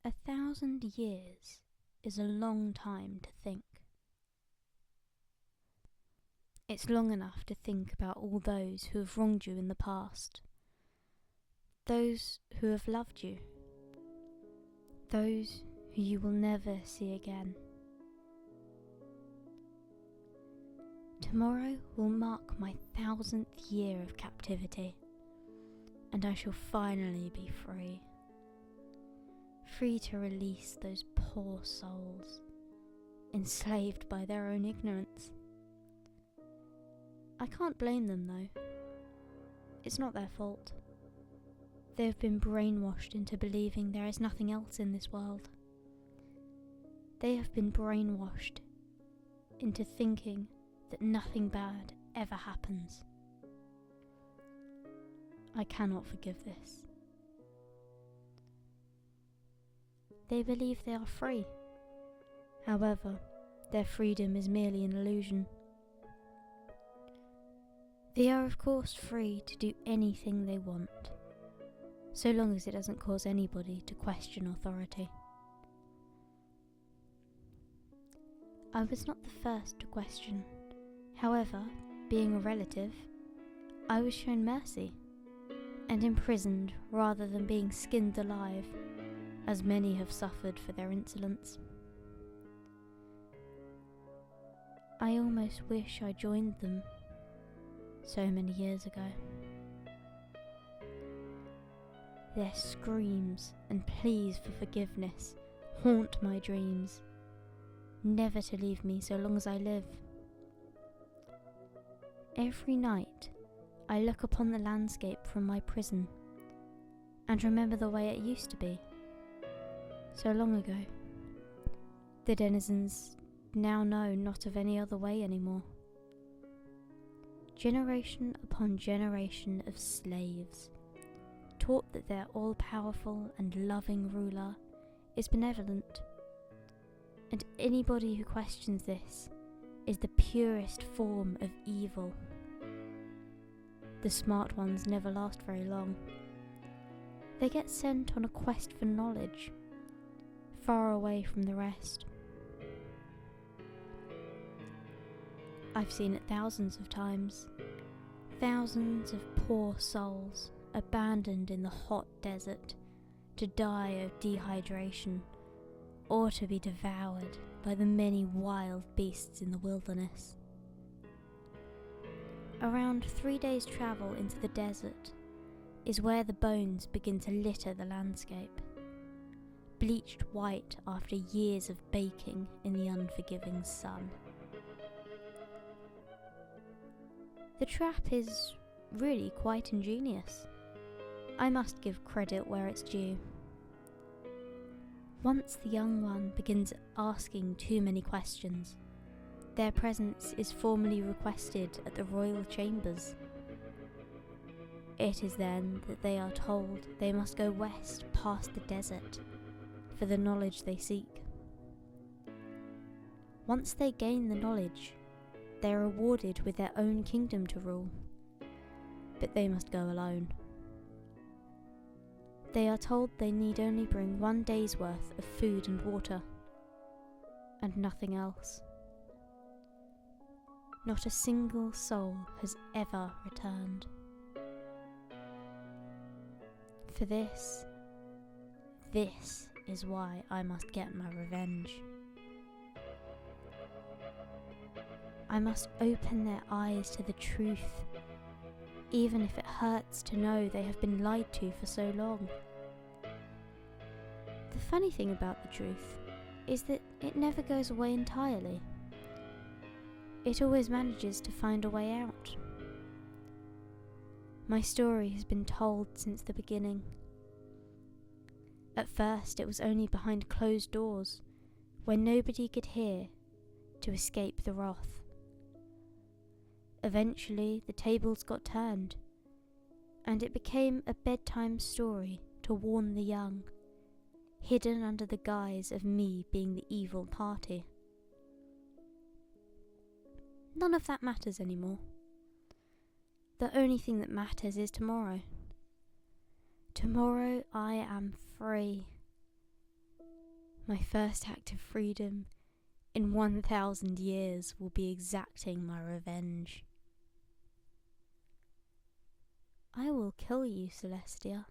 1,000 years is a long time to think. It's long enough to think about all those who have wronged you in the past, those who have loved you, those who you will never see again. Tomorrow will mark my 1,000th year of captivity, and I shall finally be free. Free to release those poor souls, enslaved by their own ignorance. I can't blame them though. It's not their fault. They have been brainwashed into believing there is nothing else in this world. They have been brainwashed into thinking that nothing bad ever happens. I cannot forgive this. They believe they are free. However, their freedom is merely an illusion. They are of course free to do anything they want, so long as it doesn't cause anybody to question authority. I was not the first to question. However, being a relative, I was shown mercy and imprisoned rather than being skinned alive, as many have suffered for their insolence. I almost wish I joined them so many years ago. Their screams and pleas for forgiveness haunt my dreams, never to leave me so long as I live. Every night I look upon the landscape from my prison and remember the way it used to be, so long ago. The denizens now know not of any other way anymore. Generation upon generation of slaves, taught that their all-powerful and loving ruler is benevolent, and anybody who questions this is the purest form of evil. The smart ones never last very long. They get sent on a quest for knowledge, far away from the rest. I've seen it thousands of times. Thousands of poor souls abandoned in the hot desert to die of dehydration or to be devoured by the many wild beasts in the wilderness. Around 3 days' travel into the desert is where the bones begin to litter the landscape, bleached white after years of baking in the unforgiving sun. The trap is really quite ingenious. I must give credit where it's due. Once the young one begins asking too many questions, their presence is formally requested at the royal chambers. It is then that they are told they must go west past the desert for the knowledge they seek. Once they gain the knowledge, they are rewarded with their own kingdom to rule, but they must go alone. They are told they need only bring 1 day's worth of food and water, and nothing else. Not a single soul has ever returned. For this is why I must get my revenge. I must open their eyes to the truth, even if it hurts to know they have been lied to for so long. The funny thing about the truth is that it never goes away entirely. It always manages to find a way out. My story has been told since the beginning. At first it was only behind closed doors, where nobody could hear, to escape the wrath. Eventually the tables got turned, and it became a bedtime story to warn the young, hidden under the guise of me being the evil party. None of that matters anymore. The only thing that matters is tomorrow. Tomorrow I am free. My first act of freedom in 1,000 years will be exacting my revenge. I will kill you, Celestia.